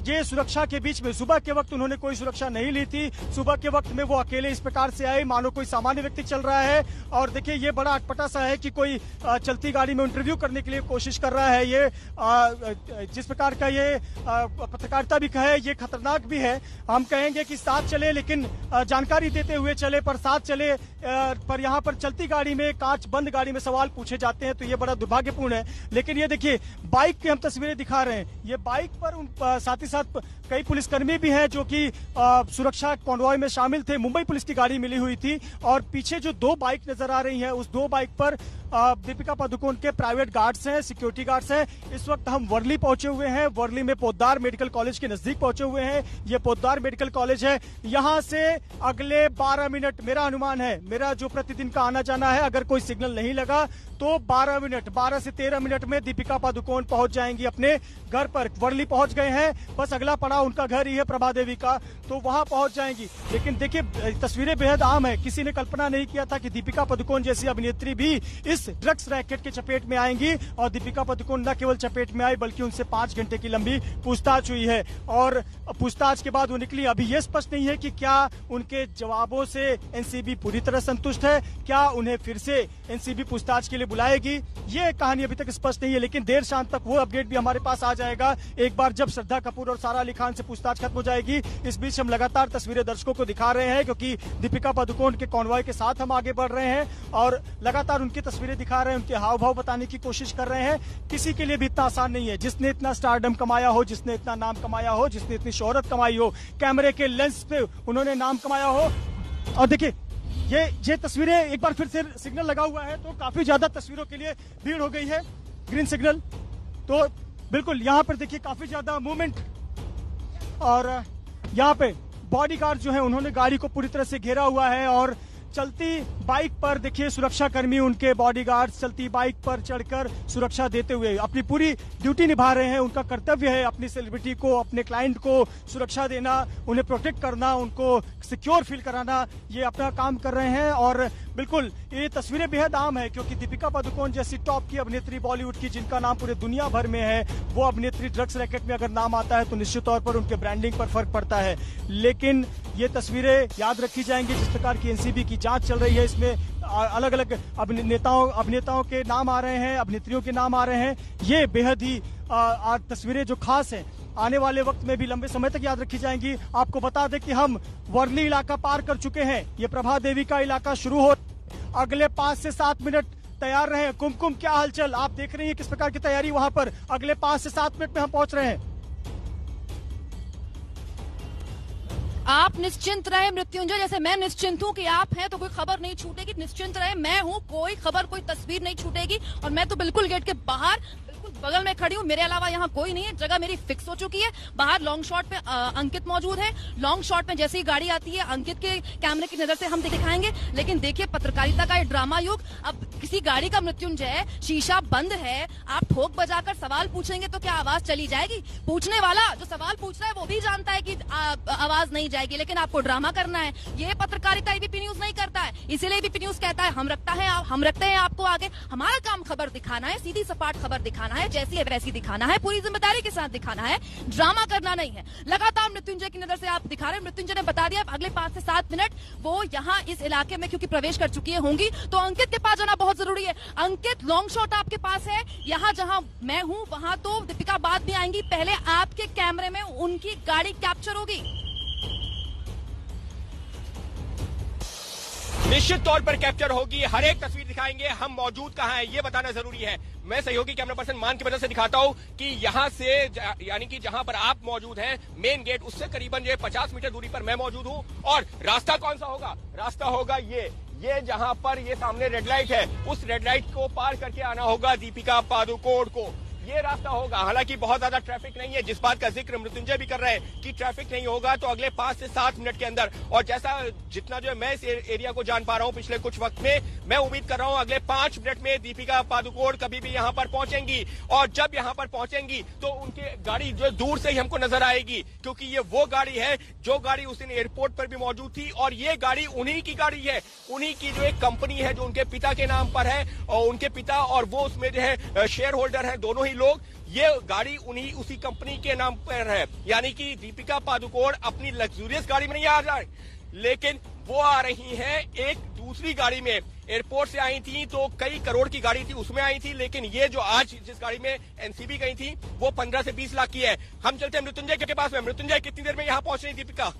ये सुरक्षा के बीच में, सुबह के वक्त उन्होंने कोई सुरक्षा नहीं ली थी। सुबह के वक्त में वो अकेले इस प्रकार से आए मानो कोई सामान्य व्यक्ति चल रहा है। और देखिए ये बड़ा अटपटा सा है कि कोई चलती गाड़ी में इंटरव्यू करने के लिए कोशिश कर रहा है। ये जिस प्रकार का ये पत्रकारिता भी कहे, ये खतरनाक भी है। हम कहेंगे कि साथ चले, लेकिन जानकारी देते हुए चले, पर साथ चले पर यहाँ पर चलती गाड़ी में, कांच बंद गाड़ी में सवाल पूछे जाते हैं, तो ये बड़ा दुर्भाग्यपूर्ण है। लेकिन ये देखिए बाइक की हम तस्वीरें दिखा रहे हैं। ये बाइक पर साथ ही साथ कई पुलिसकर्मी भी हैं जो कि सुरक्षा कॉन्वॉय में शामिल थे। मुंबई पुलिस की गाड़ी मिली हुई थी, और पीछे जो दो बाइक नजर आ रही हैं, उस दो बाइक पर दीपिका पादुकोण के प्राइवेट गार्ड्स हैं, सिक्योरिटी गार्ड्स हैं। इस वक्त हम वर्ली पहुंचे हुए हैं। वर्ली में पोद्दार मेडिकल कॉलेज के नजदीक पहुंचे हुए हैं। ये पोद्दार मेडिकल कॉलेज है। यहां से अगले 12 मिनट, मेरा अनुमान है, मेरा जो प्रतिदिन का आना जाना है, अगर कोई सिग्नल नहीं लगा तो 12 से 13 मिनट में दीपिका पादुकोण पहुंच जाएंगी अपने घर पर। वर्ली पहुंच गए हैं, बस अगला पड़ाव उनका घर ही है, प्रभा देवी का, तो वहां पहुंच जाएंगी। लेकिन देखिए तस्वीरें बेहद आम है। किसी ने कल्पना नहीं किया था कि दीपिका पादुकोण जैसी अभिनेत्री भी इस ड्रग्स रैकेट के चपेट में आएंगी। और दीपिका पादुकोण न केवल चपेट में आई, बल्कि उनसे 5 घंटे की लंबी पूछताछ हुई है। और पूछताछ के बाद वो निकली। अभी ये स्पष्ट नहीं है कि क्या उनके जवाबों से एनसीबी पूरी तरह संतुष्ट है, क्या उन्हें फिर से एनसीबी पूछताछ के लिए बुलाएगी, ये कहानी अभी तक स्पष्ट नहीं है। लेकिन देर शाम तक वो अपडेट भी हमारे पास आ जाएगा, एक बार जब श्रद्धा कपूर और सारा अली खान से पूछताछ खत्म हो जाएगी। इस बीच हम लगातार तस्वीरें दर्शकों को दिखा रहे हैं, क्योंकि दीपिका पादुकोण के कॉन्वॉय के साथ हम आगे बढ़ रहे हैं और लगातार उनकी तस्वीरें दिखा रहे हैं, उनके हाव भाव बताने की कोशिश कर रहे हैं। किसी के लिए भी इतना आसान नहीं है। जिसने इतना स्टारडम कमाया हो, जिसने इतना नाम कमाया हो, जिसने इतनी शोहरत कमाई हो, कैमरे के लेंस पे उन्होंने नाम कमाया हो। और देखिए ये तस्वीरें, एक बार फिर से सिग्नल लगा हुआ है, तो काफी ज्यादा तस्वीरों के लिए भीड़ हो गई है। ग्रीन सिग्नल, तो बिल्कुल यहाँ पर देखिए काफी ज्यादा मूवमेंट। और यहाँ पे बॉडीगार्ड जो है उन्होंने गाड़ी को पूरी तरह से घेरा हुआ है। और चलती बाइक पर देखिए सुरक्षाकर्मी, उनके बॉडीगार्ड्स चलती बाइक पर चढ़कर सुरक्षा देते हुए अपनी पूरी ड्यूटी निभा रहे हैं। उनका कर्तव्य है अपनी सेलिब्रिटी को, अपने क्लाइंट को सुरक्षा देना, उन्हें प्रोटेक्ट करना, उनको सिक्योर फील कराना, ये अपना काम कर रहे हैं। और बिल्कुल ये तस्वीरें बेहद आम है, क्योंकि दीपिका पादुकोण जैसी टॉप की अभिनेत्री बॉलीवुड की, जिनका नाम पूरे दुनिया भर में है, वो अभिनेत्री ड्रग्स रैकेट में अगर नाम आता है तो निश्चित तौर पर उनके ब्रांडिंग पर फर्क पड़ता है। लेकिन ये तस्वीरें याद रखी जाएंगी। जिस प्रकार की एनसीबी की जांच चल रही है, इसमें अलग अलग अभिनेताओं के नाम आ रहे हैं, अभिनेत्रियों के नाम आ रहे हैं। ये बेहद ही तस्वीरें जो खास हैं, आने वाले वक्त में भी लंबे समय तक याद रखी जाएंगी। आपको बता दें कि हम वर्ली इलाका पार कर चुके हैं। ये प्रभा देवी का इलाका शुरू हो, अगले 5 से 7 मिनट तैयार रहे। कुमकुम, क्या हालचाल? आप देख रही हैं किस प्रकार की तैयारी वहां पर। अगले 5 से 7 मिनट में हम पहुंच रहे हैं। आप निश्चिंत रहे मृत्युंजय, जैसे मैं निश्चिंत हूँ कि आप हैं तो कोई खबर नहीं छूटेगी। निश्चिंत रहे, मैं हूँ, कोई खबर कोई तस्वीर नहीं छूटेगी। और मैं तो बिल्कुल गेट के बाहर बिल्कुल बगल में खड़ी हूँ, मेरे अलावा यहाँ कोई नहीं है। जगह मेरी फिक्स हो चुकी है। बाहर लॉन्ग शॉट पे अंकित मौजूद है। लॉन्ग शॉट में जैसे ही गाड़ी आती है अंकित के कैमरे की नजर से हम दिखाएंगे। लेकिन देखिए पत्रकारिता का ये ड्रामा युग, अब किसी गाड़ी का मृत्युंजय शीशा बंद है, आप ठोक बजाकर सवाल पूछेंगे तो क्या आवाज चली जाएगी? पूछने वाला जो सवाल पूछ रहा है वो भी जानता है कि आवाज नहीं जाएगी, लेकिन आपको ड्रामा करना है। ये पत्रकारिता एबीपी न्यूज नहीं करता है। इसीलिए एबीपी न्यूज कहता है हम रखते हैं आपको आगे। हमारा काम खबर दिखाना है, सीधी सपाट खबर दिखाना है, जैसी है वैसी दिखाना है, पूरी जिम्मेदारी के साथ दिखाना है, ड्रामा करना नहीं है। लगातार मृत्युंजय की नजर से आप दिखा रहे हैं। मृत्युंजय ने बता दिया अगले 5 से 7 मिनट वो यहाँ इस इलाके में क्योंकि प्रवेश कर चुकी होंगी, तो अंकित के पास जाना बहुत जरूरी है। अंकित, लॉन्ग शॉट आपके पास है। यहाँ जहाँ मैं हूँ वहां तो दीपिका बाद में आएंगी, पहले आपके कैमरे में उनकी गाड़ी कैप्चर होगी। निश्चित तौर पर कैप्चर होगी, हर एक तस्वीर दिखाएंगे। हम मौजूद कहां हैं ये बताना जरूरी है। मैं सहयोगी कैमरा पर्सन मान की वजह से दिखाता हूं कि यहां से यानी कि जहां पर आप मौजूद हैं मेन गेट उससे करीबन 50 मीटर दूरी पर मैं मौजूद हूं। और रास्ता कौन सा होगा? रास्ता होगा ये जहां पर ये सामने रेड लाइट है, उस रेड लाइट को पार करके आना होगा दीपिका पादुकोण को। ये रास्ता होगा। हालांकि बहुत ज्यादा ट्रैफिक नहीं है, जिस बात का जिक्र मृत्युंजय भी कर रहे हैं कि ट्रैफिक नहीं होगा तो अगले 5 से 7 मिनट के अंदर, और जैसा जितना जो मैं इस एरिया को जान पा रहा हूं पिछले कुछ वक्त में, मैं उम्मीद कर रहा हूं अगले 5 मिनट में दीपिका पादुकोण कभी भी यहां पर पहुंचेंगी। और जब यहां पर पहुंचेंगी तो उनकी गाड़ी जो दूर से ही हमको नजर आएगी, क्योंकि ये वो गाड़ी है जो गाड़ी उस दिन एयरपोर्ट पर भी मौजूद थी। और ये गाड़ी उन्हीं की गाड़ी है, उन्हीं की जो एक कंपनी है जो उनके पिता के नाम पर है, और उनके पिता और वो उसमें जो है शेयर होल्डर है, दोनों ही लोग। ये गाड़ी उन्हीं उसी कंपनी के नाम पर है। यानी कि दीपिका पादुकोण अपनी लग्जूरियस गाड़ी में नहीं आ रही, लेकिन वो आ रही हैं एक दूसरी गाड़ी में। एयरपोर्ट से आई थी तो कई करोड़ की गाड़ी थी, उसमें आई थी। लेकिन ये जो आज जिस गाड़ी में एनसीबी गई थी वो 15 से 20 लाख की है। हम चलते हैं मृत्युंजय के पास में। मृत्युंजय, कितनी देर में यहाँ पहुंच रही दीपिका?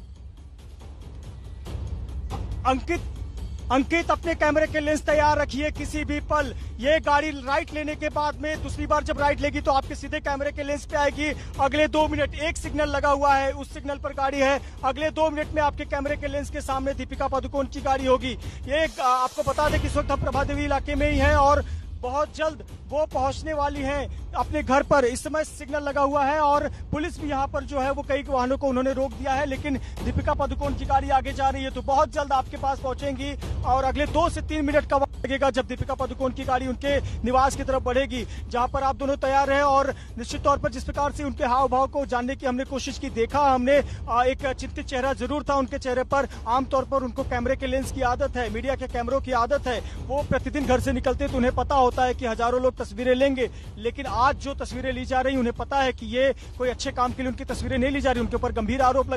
अंकित अपने कैमरे के लेंस तैयार रखिए, किसी भी पल ये गाड़ी राइट लेने के बाद में दूसरी बार जब राइट लेगी तो आपके सीधे कैमरे के लेंस पे आएगी। अगले 2 मिनट एक सिग्नल लगा हुआ है, उस सिग्नल पर गाड़ी है। अगले 2 मिनट में आपके कैमरे के लेंस के सामने दीपिका पादुकोण की गाड़ी होगी। ये आपको बता दें कि इस वक्त हम प्रभादेवी इलाके में ही हैं और बहुत जल्द वो पहुंचने वाली हैं अपने घर पर। इस समय सिग्नल लगा हुआ है और पुलिस भी यहाँ पर जो है वो कई वाहनों को उन्होंने रोक दिया है, लेकिन दीपिका पादुकोण की गाड़ी आगे जा रही है तो बहुत जल्द आपके पास पहुंचेंगी। और अगले 2 से 3 मिनट का वक्त लगेगा जब दीपिका पादुकोण की गाड़ी उनके निवास की तरफ बढ़ेगी, जहां पर आप दोनों तैयार हैं। और निश्चित तौर पर जिस प्रकार से उनके हाव भाव को जानने की हमने कोशिश की, देखा हमने एक चिंतित चेहरा जरूर था उनके चेहरे पर। आमतौर पर उनको कैमरे के लेंस की आदत है, मीडिया के कैमरों की आदत है। वो प्रतिदिन घर से निकलते तो उन्हें पता होता है कि हजारों लोग तस्वीरें लेंगे, लेकिन आज जो तस्वीरें ली जा रही उन्हें पता है कि ये कोई अच्छे काम के लिए उनकी तस्वीरें नहीं ली जा रही। उनके ऊपर गंभीर आरोप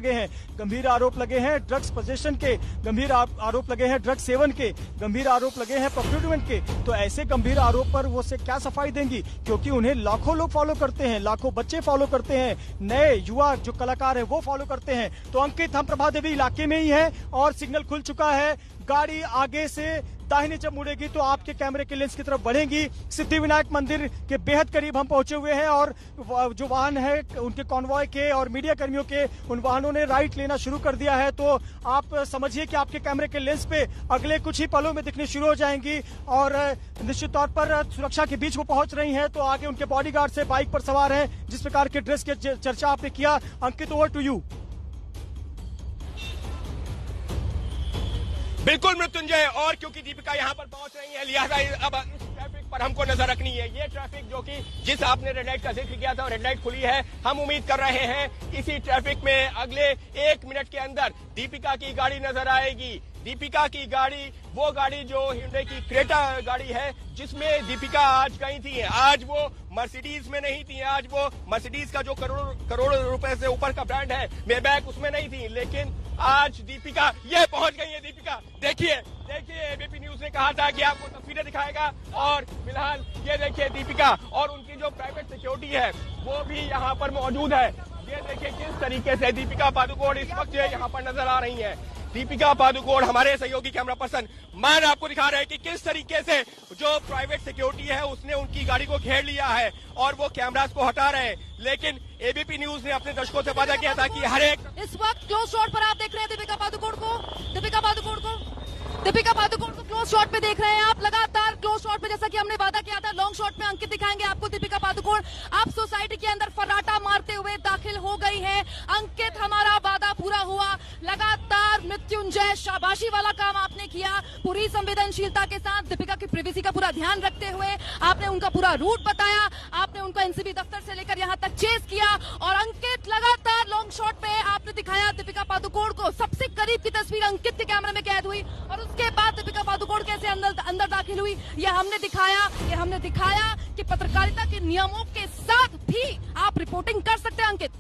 लगे हैं ड्रग्स पोजेशन के, गंभीर आरोप लगे हैं ड्रग्स सेवन के, गंभीर आरोप लगे हैं प्रोक्यूरमेंट के। तो ऐसे गंभीर आरोप पर वो से क्या सफाई देंगी, क्योंकि उन्हें लाखों लोग फॉलो करते हैं, लाखों बच्चे फॉलो करते हैं, नए युवा जो कलाकार है वो फॉलो करते हैं। तो अंकित, हम प्रभादेवी इलाके में ही है और सिग्नल खुल चुका है। गाड़ी आगे से दाहिने जब मुड़ेगी तो आपके कैमरे के लेंस की तरफ बढ़ेगी। सिद्धिविनायक मंदिर के बेहद करीब हम पहुंचे हुए हैं और जो वाहन है उनके कॉन्वॉय के और मीडिया कर्मियों के, उन वाहनों ने राइट लेना शुरू कर दिया है। तो आप समझिए कि आपके कैमरे के लेंस पे अगले कुछ ही पलों में दिखने शुरू हो जाएंगी। और निश्चित तौर पर सुरक्षा के बीच वो पहुंच रही हैं। तो आगे उनके बॉडीगार्ड से बाइक पर सवार हैं, जिस प्रकार के ड्रेस की चर्चा आपने किया। अंकित, ओवर टू यू। बिल्कुल मृत्युंजय, और क्योंकि दीपिका यहाँ पर पहुंच रही है लिहाजा अब इस ट्रैफिक पर हमको नजर रखनी है। ये ट्रैफिक जो कि जिस आपने रेड लाइट का जिक्र किया था, रेड लाइट खुली है। हम उम्मीद कर रहे हैं इसी ट्रैफिक में अगले 1 मिनट के अंदर दीपिका की गाड़ी नजर आएगी। दीपिका की गाड़ी, वो गाड़ी जो hyundai की क्रेटा गाड़ी है जिसमें दीपिका आज गई थी। आज वो मर्सिडीज में नहीं थी, आज वो मर्सिडीज का जो करोड़ों रुपए से ऊपर का ब्रांड है मेबैक, उसमें नहीं थी। लेकिन आज दीपिका ये पहुंच गई है। दीपिका देखिए एबीपी न्यूज ने कहा था कि आपको तस्वीरें दिखाएगा, और फिलहाल ये देखिए दीपिका और उनकी जो प्राइवेट सिक्योरिटी है वो भी यहाँ पर मौजूद है। ये देखिए किस तरीके से दीपिका पादुकोण इस वक्त यहाँ पर नजर आ रही है। दीपिका पादुकोण हमारे सहयोगी कैमरा पर्सन मान आपको दिखा रहे हैं कि किस तरीके से जो प्राइवेट सिक्योरिटी है उसने उनकी गाड़ी को घेर लिया है और वो कैमरास को हटा रहे हैं। लेकिन एबीपी न्यूज ने अपने दर्शकों से वादा किया था कि हर एक इस वक्त क्लोज शॉट पर आप देख रहे हैं दीपिका पादुकोण को क्लोज शॉट पे देख रहे हैं आप। लगातार क्लोज शॉट पे जैसा कि हमने वादा किया था, लॉन्ग शॉट में अंकित दिखाएंगे आपको दीपिका पादुकोण अब सोसाइटी के अंदर फर्राटा मारते हुए दाखिल हो गई है। अंकित, हमारा वादा पूरा हुआ। लगातार मृत्युंजय, शाबाशी वाला काम आपने किया, पूरी संवेदनशीलता के साथ दीपिका की प्रिवेसी का पूरा ध्यान रखते हुए आपने उनका पूरा रूट बताया, आपने उनको एनसीबी दफ्तर से लेकर यहाँ तक चेस किया। और अंकित, लगातार लॉन्ग शॉट पे आपने दिखाया दीपिका पादुकोण को, सबसे करीब की तस्वीर अंकित के कैमरे में कैद हुई और उसके बाद दीपिका पादुकोण कैसे अंदर दाखिल हुई ये हमने दिखाया कि पत्रकारिता के नियमों के साथ भी आप रिपोर्टिंग कर सकते हैं। अंकित,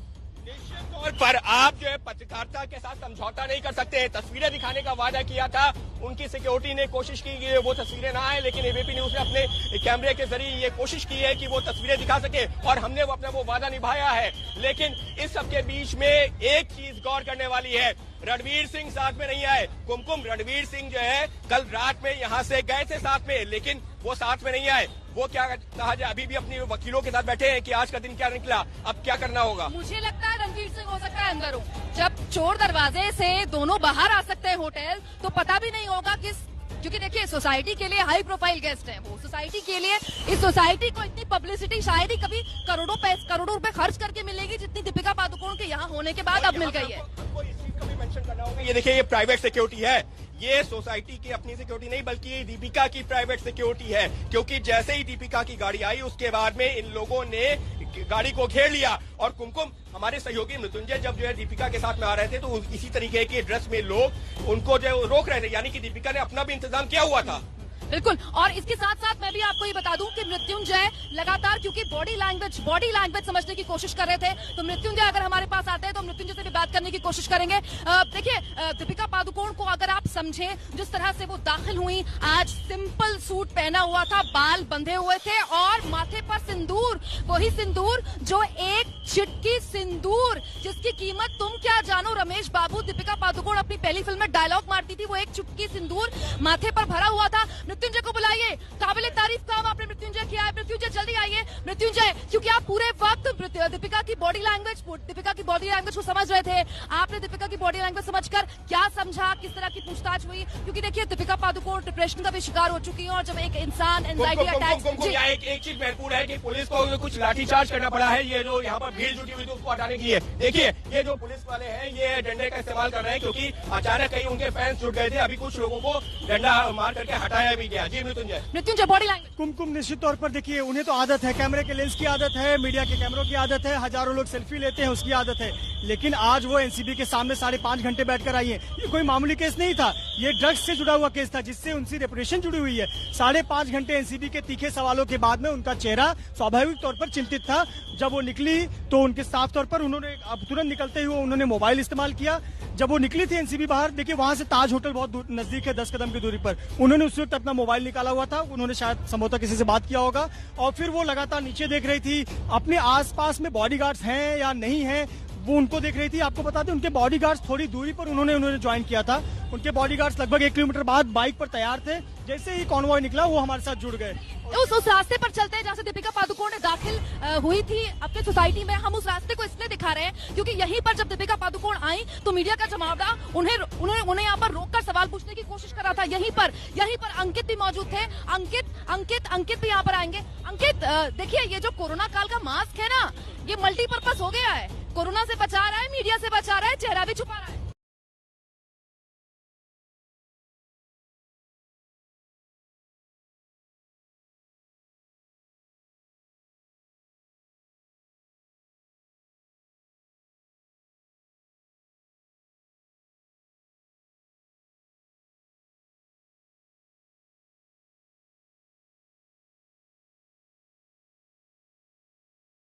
निश्चित तौर पर आप जो है पत्रकारिता के साथ समझौता नहीं कर सकते। तस्वीरें दिखाने का वादा किया था, उनकी सिक्योरिटी ने कोशिश की कि वो तस्वीरें ना आए, लेकिन एबीपी न्यूज ने अपने कैमरे के जरिए ये कोशिश की है कि वो तस्वीरें दिखा सके और हमने वो वादा निभाया है। लेकिन इस सबके बीच में एक चीज गौर करने वाली है, रणवीर सिंह साथ में नहीं आए। कुमकुम, रणवीर सिंह जो है कल रात में यहाँ से गए थे साथ में, लेकिन वो साथ में नहीं आए। वो क्या कहा जाए, अभी भी अपने वकीलों के साथ बैठे हैं कि आज का दिन क्या निकला, अब क्या करना होगा। मुझे लगता है रणवीर सिंह हो सकता है अंदर हो। जब चोर दरवाजे से दोनों बाहर आ सकते हैं होटल, तो पता भी नहीं होगा क्योंकि देखिए सोसाइटी के लिए हाई प्रोफाइल गेस्ट है वो, सोसाइटी के लिए, इस सोसाइटी को इतनी पब्लिसिटी शायद ही कभी करोड़ों रुपए खर्च करके मिलेगी जितनी दीपिका पादुकोण के यहाँ होने के बाद अब मिल गई है। आपको इस चीज का भी मेंशन करना होगा, ये देखिए ये प्राइवेट सिक्योरिटी है, ये सोसाइटी की अपनी सिक्योरिटी नहीं बल्कि ये दीपिका की प्राइवेट सिक्योरिटी है। क्योंकि जैसे ही दीपिका की गाड़ी आई उसके बाद में इन लोगों ने गाड़ी को घेर लिया और कुमकुम, हमारे सहयोगी मृत्युंजय जब जो है दीपिका के साथ में आ रहे थे तो इसी तरीके के ड्रेस में लोग उनको जो रोक रहे थे, यानी कि दीपिका ने अपना भी इंतजाम किया हुआ था। बिल्कुल, और इसके साथ साथ मैं भी आपको ये बता दूं कि मृत्युंजय लगातार, क्योंकि बॉडी लैंग्वेज समझने की कोशिश कर रहे थे, तो मृत्युंजय अगर हमारे पास आते हैं तो मृत्युंजय से भी बात करने की कोशिश करेंगे। देखिए दीपिका पादुकोण को अगर आप समझें, जिस तरह से वो दाखिल हुई, आज सिंपल सूट पहना हुआ था, बाल बंधे हुए थे और माथे पर सिंदूर, वही सिंदूर जो एक चिटकी सिंदूर जिसकी कीमत तुम क्या जानो रमेश बाबू, दीपिका पादुकोण अपनी पहली फिल्म में डायलॉग मारती थी, वो एक चुटकी सिंदूर माथे पर भरा हुआ था। मृत्युंजय को बुलाइए, काबिले तारीफ काम आपने मृत्युंजय किया है। मृत्युंजय जल्दी आइए मृत्युंजय, क्योंकि आप पूरे वक्त दीपिका की बॉडी लैंग्वेज को समझ रहे थे। आपने दीपिका की बॉडी लैंग्वेज समझकर क्या समझा, किस तरह की पूछताछ हुई, क्योंकि देखिए दीपिका पादुकोण डिप्रेशन का भी शिकार हो चुकी है और जब एक इंसान एंजाइटी अटैक, एक चीज महत्वपूर्ण है कि पुलिस को कुछ लाठीचार्ज करना पड़ा है, ये जो यहाँ पर भीड़ जुटी हुई थी उसको हटाने की है। देखिए ये जो पुलिस वाले हैं ये डंडे का इस्तेमाल कर रहे हैं क्योंकि अचानक कहीं उनके फैंस जुट गए थे, अभी कुछ लोगों को डंडा मार करके हटाया भी गया। जी मृत्युंजय, बॉडी लैंग्वेज। कुमकुम, निश्चित तौर पर देखिए उन्हें तो आदत है, कैमरे के लेंस की आदत है, मीडिया के कैमरों की आदत है, हजारों लोग सेल्फी लेते हैं उसकी आदत है, लेकिन आज वो एनसीबी के सामने 5.5 घंटे बैठकर आई है। ये कोई मामूली केस नहीं था, ये ड्रग्स से जुड़ा हुआ केस था जिससे उनकी रेपुटेशन जुड़ी हुई है। 5.5 घंटे एनसीबी के तीखे सवालों के बाद में उनका चेहरा स्वाभाविक तौर पर चिंतित था। जब वो निकली तो उनके साफ तौर पर उन्होंने तुरंत निकलते हुए उन्होंने मोबाइल इस्तेमाल किया। जब वो निकली थी एनसीबी बाहर, देखिए वहां से ताज होटल बहुत नजदीक है, 10 कदम की दूरी पर, उन्होंने उस वक्त अपना मोबाइल निकाला हुआ था, उन्होंने शायद संभवतः किसी से बात किया होगा और फिर वो लगातार नीचे देख रही थी, अपने आसपास में बॉडीगार्ड्स हैं या नहीं हैं वो उनको देख रही थी। आपको बता दें उनके बॉडीगार्ड्स थोड़ी दूरी पर उन्होंने ज्वाइन किया था, उनके बॉडीगार्ड्स लगभग 1 किलोमीटर बाद बाइक पर तैयार थे। जैसे ही कॉन्वॉय निकला वो हमारे साथ जुड़ गए। उस रास्ते पर चलते हैं जहाँ से दीपिका पादुकोण ने दाखिल हुई थी अपने सोसाइटी में। हम उस रास्ते को इसलिए दिखा रहे हैं क्योंकि यहीं पर जब दीपिका पादुकोण आई तो मीडिया का जमावड़ा उन्हें यहाँ पर रोककर सवाल पूछने की कोशिश कर रहा था। यहीं पर अंकित भी मौजूद थे। अंकित भी यहाँ पर आएंगे। अंकित, देखिए ये जो कोरोना काल का मास्क है ना, ये मल्टीपर्पज हो गया है, कोरोना से बचा रहा है, मीडिया से बचा रहा है, चेहरा भी छुपा रहा है।